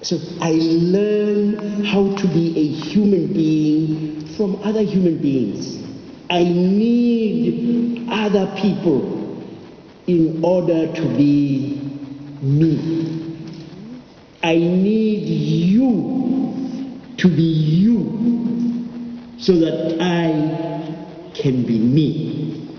So I learn how to be a human being from other human beings. I need other people in order to be me. I need you to be you so that I can be me.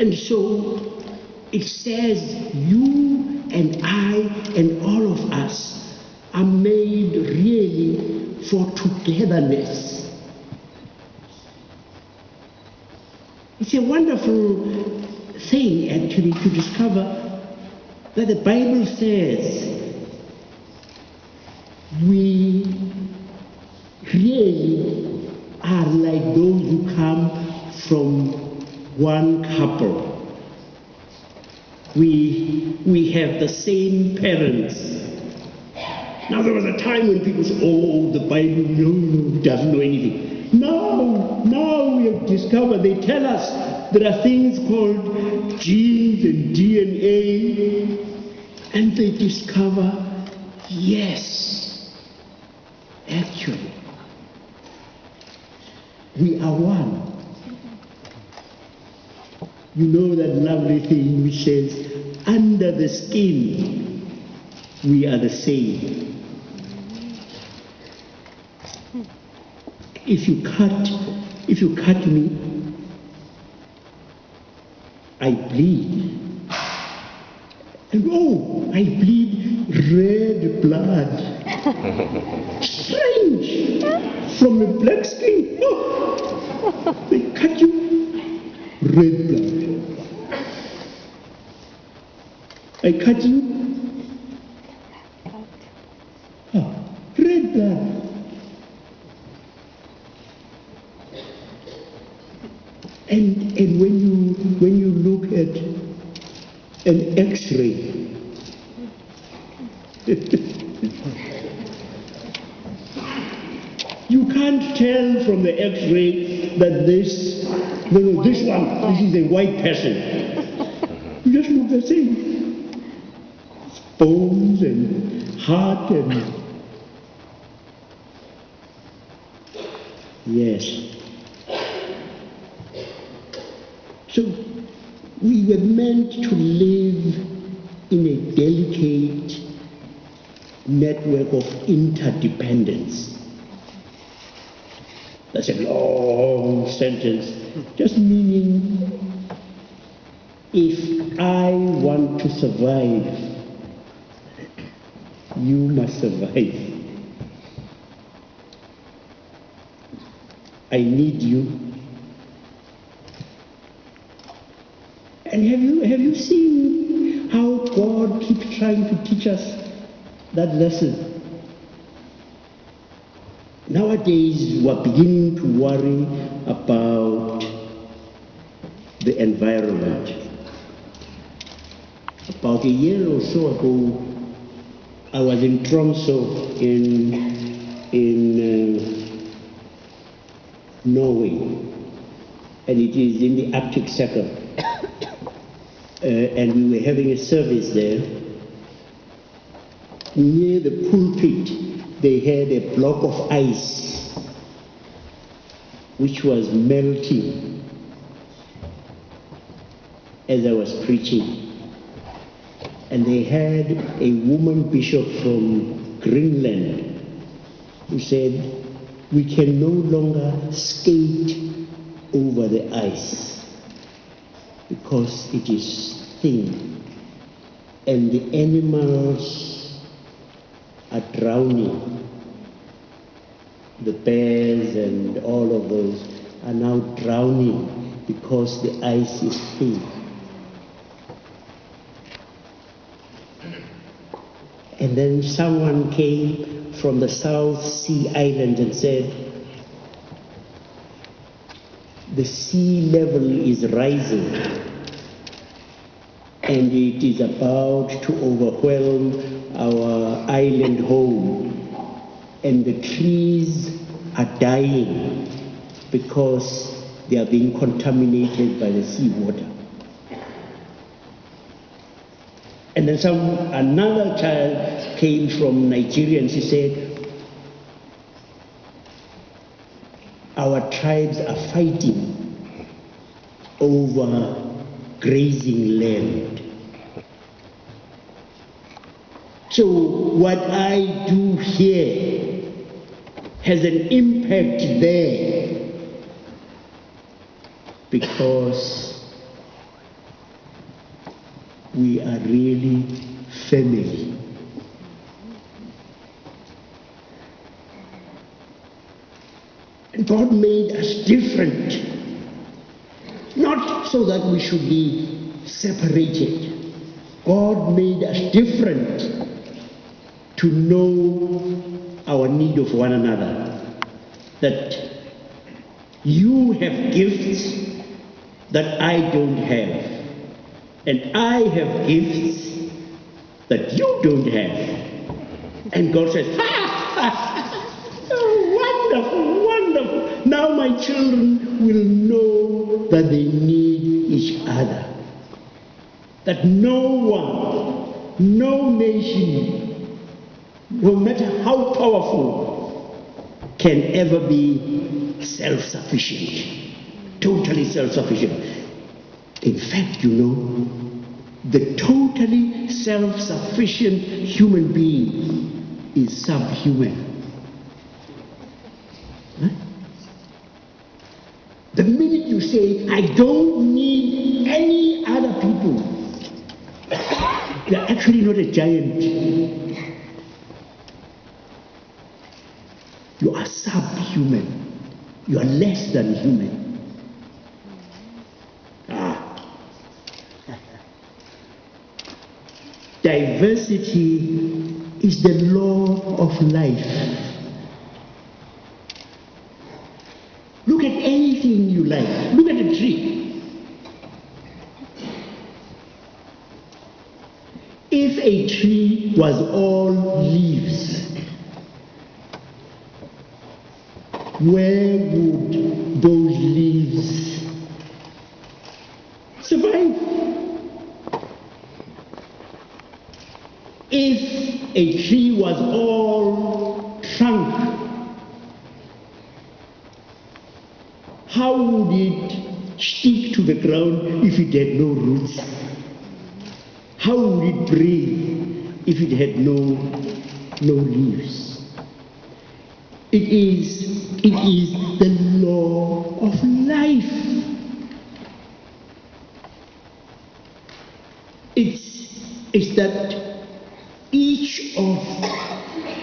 And so it says you and I and all of us are made really for togetherness. It's a wonderful thing actually to discover that the Bible says we really are like those who come from one couple. We have the same parents. Now there was a time when people said, oh, the Bible, no, doesn't know anything. Now we have discovered, they tell us there are things called genes and DNA, and they discover, yes, actually, we are one. You know that lovely thing which says, under the skin, we are the same. If you cut me, I bleed. And oh, I bleed red blood. Strange! From a black skin. Oh, they cut you, red blood. I cut you, red blood. And when you look at an X-ray, you can't tell from the X-ray that this is a white person. You just look the same. Bones and heart and yes. So we were meant to live in a delicate network of interdependence. That's a long sentence, just meaning if I want to survive, you must survive. I need you. And have you seen how God keeps trying to teach us that lesson? Nowadays, we're beginning to worry about the environment. About a year or so ago, I was in Tromsø in Norway, and it is in the Arctic Circle. And we were having a service there. Near the pulpit, they had a block of ice which was melting as I was preaching. And they had a woman bishop from Greenland who said, we can no longer skate over the ice because it is thin and the animals are drowning. The bears and all of those are now drowning because the ice is thin. And then someone came from the South Sea Island and said, the sea level is rising and it is about to overwhelm our island home, and the trees are dying because they are being contaminated by the seawater. And And then another child came from Nigeria and she said, our tribes are fighting over grazing land. So what I do here has an impact there because we are really family. And God made us different, not so that we should be separated. God made us different to know our need of one another. That you have gifts that I don't have, and I have gifts that you don't have. And God says, oh, wonderful, wonderful. Now my children will know that they need each other. That no one, no nation, no matter how powerful, can ever be self-sufficient, totally self-sufficient. In fact, you know, the totally self-sufficient human being is subhuman. Huh? The minute you say, I don't need any other people, you're actually not a giant. You are subhuman. You are less than human. Diversity is the law of life. Look at anything you like. Look at a tree. If a tree was all leaves, where would those leaves survive? If a tree was all trunk, how would it stick to the ground if it had no roots? How would it breathe if it had no leaves? It is the law of life. It's that each of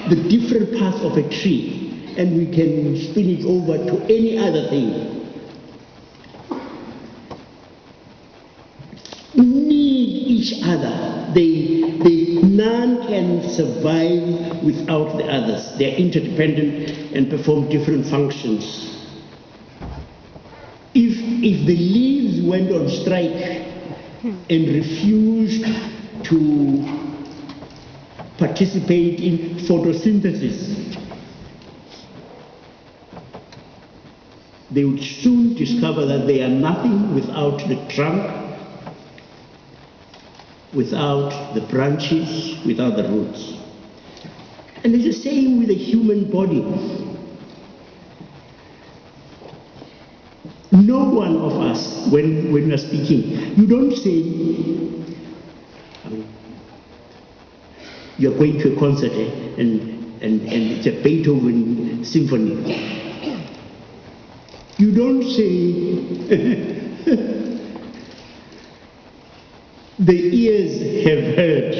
the different parts of a tree, and we can spin it over to any other thing, need each other. None can survive without the others. They're interdependent and perform different functions. If the leaves went on strike and refused to participate in photosynthesis, they would soon discover that they are nothing without the trunk, without the branches, without the roots. And it's the same with the human body. No one of us, when we are speaking, you don't say, you're going to a concert and it's a Beethoven symphony. You don't say, the ears have heard,